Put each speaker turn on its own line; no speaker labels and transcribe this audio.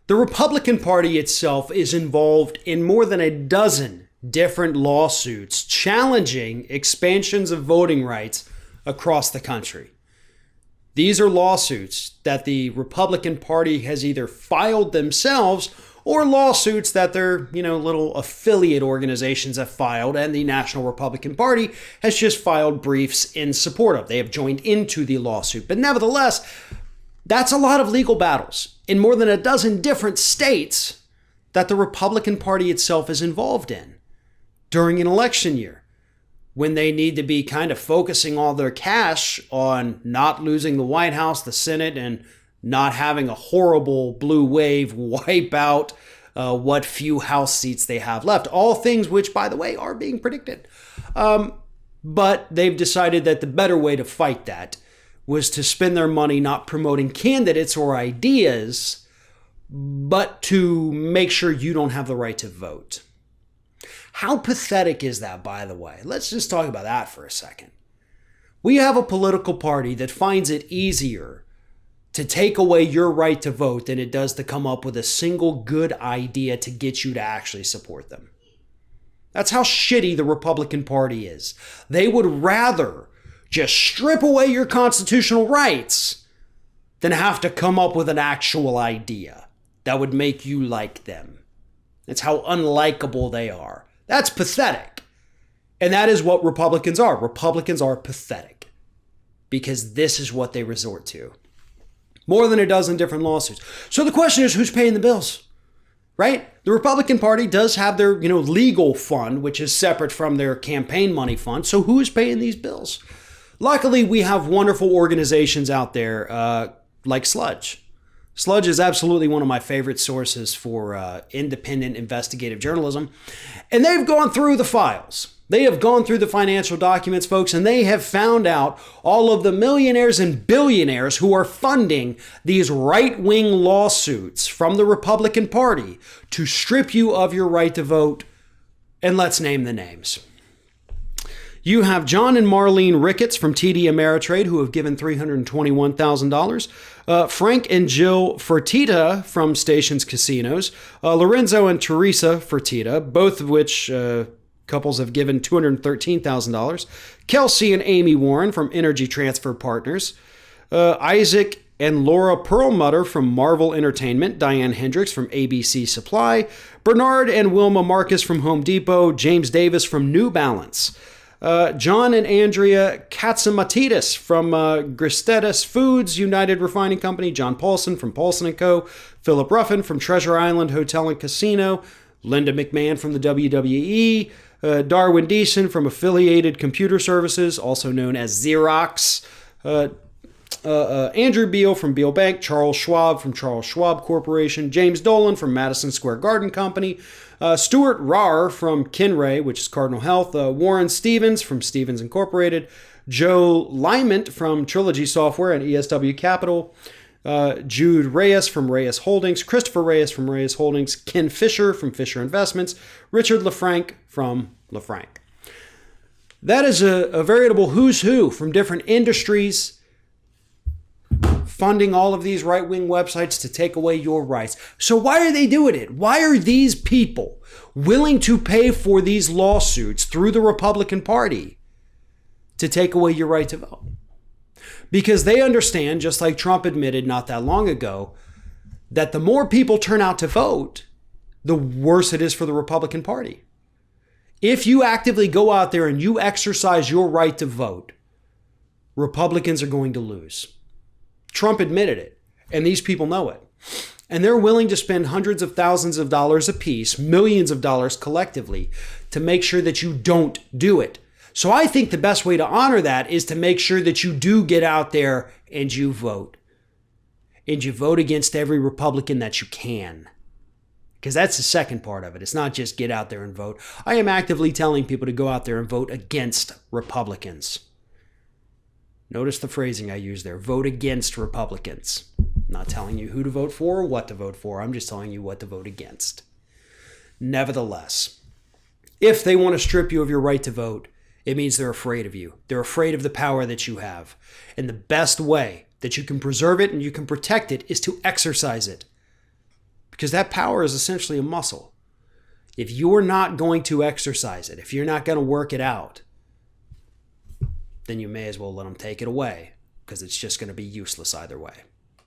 The Republican Party itself is involved in more than a dozen different lawsuits challenging expansions of voting rights across the country. These are lawsuits that the Republican Party has either filed themselves or lawsuits that their, little affiliate organizations have filed, and the National Republican Party has just filed briefs in support of. They have joined into the lawsuit. But nevertheless, that's a lot of legal battles in more than a dozen different states that the Republican Party itself is involved in during an election year, when they need to be kind of focusing all their cash on not losing the White House, the Senate, and not having a horrible blue wave wipe out what few House seats they have left. All things which, by the way, are being predicted. But they've decided that the better way to fight that was to spend their money not promoting candidates or ideas, but to make sure you don't have the right to vote. How pathetic is that, by the way? Let's just talk about that for a second. We have a political party that finds it easier to take away your right to vote than it does to come up with a single good idea to get you to actually support them. That's how shitty the Republican Party is. They would rather just strip away your constitutional rights than have to come up with an actual idea that would make you like them. That's how unlikable they are. That's pathetic. And that is what Republicans are. Republicans are pathetic because this is what they resort to. More than a dozen different lawsuits. So the question is, who's paying the bills? Right? The Republican Party does have their, legal fund, which is separate from their campaign money fund. So who's paying these bills? Luckily, we have wonderful organizations out there like Sludge. Sludge is absolutely one of my favorite sources for independent investigative journalism. And they've gone through the files. They have gone through the financial documents, folks, and they have found out all of the millionaires and billionaires who are funding these right-wing lawsuits from the Republican Party to strip you of your right to vote. And let's name the names. You have John and Marlene Ricketts from TD Ameritrade, who have given $321,000. Frank and Jill Fertitta from Stations Casinos. Lorenzo and Teresa Fertitta, both of which couples have given $213,000. Kelsey and Amy Warren from Energy Transfer Partners. Isaac and Laura Perlmutter from Marvel Entertainment. Diane Hendricks from ABC Supply. Bernard and Wilma Marcus from Home Depot. James Davis from New Balance. John and Andrea Katsamatidis from Gristetis Foods United Refining Company, John Paulson from Paulson & Co., Philip Ruffin from Treasure Island Hotel and Casino, Linda McMahon from the WWE, Darwin Deason from Affiliated Computer Services, also known as Xerox, Andrew Beal from Beal Bank, Charles Schwab from Charles Schwab Corporation, James Dolan from Madison Square Garden Company, Stuart Rahr from Kinray, which is Cardinal Health, Warren Stevens from Stevens Incorporated, Joe Lyment from Trilogy Software and ESW Capital, Jude Reyes from Reyes Holdings, Christopher Reyes from Reyes Holdings, Ken Fisher from Fisher Investments, Richard LaFranc from LaFranc. That is a veritable who's who from different industries funding all of these right-wing websites to take away your rights. So why are they doing it? Why are these people willing to pay for these lawsuits through the Republican Party to take away your right to vote? Because they understand, just like Trump admitted not that long ago, that the more people turn out to vote, the worse it is for the Republican Party. If you actively go out there and you exercise your right to vote, Republicans are going to lose. Trump admitted it, and these people know it. And they're willing to spend hundreds of thousands of dollars apiece, millions of dollars collectively, to make sure that you don't do it. So I think the best way to honor that is to make sure that you do get out there and you vote. And you vote against every Republican that you can. Because that's the second part of it. It's not just get out there and vote. I am actively telling people to go out there and vote against Republicans. Notice the phrasing I use there. Vote against Republicans. I'm not telling you who to vote for or what to vote for. I'm just telling you what to vote against. Nevertheless, if they want to strip you of your right to vote, it means they're afraid of you. They're afraid of the power that you have. And the best way that you can preserve it and you can protect it is to exercise it. because that power is essentially a muscle. If you're not going to exercise it, if you're not going to work it out, then you may as well let them take it away, because it's just going to be useless either way.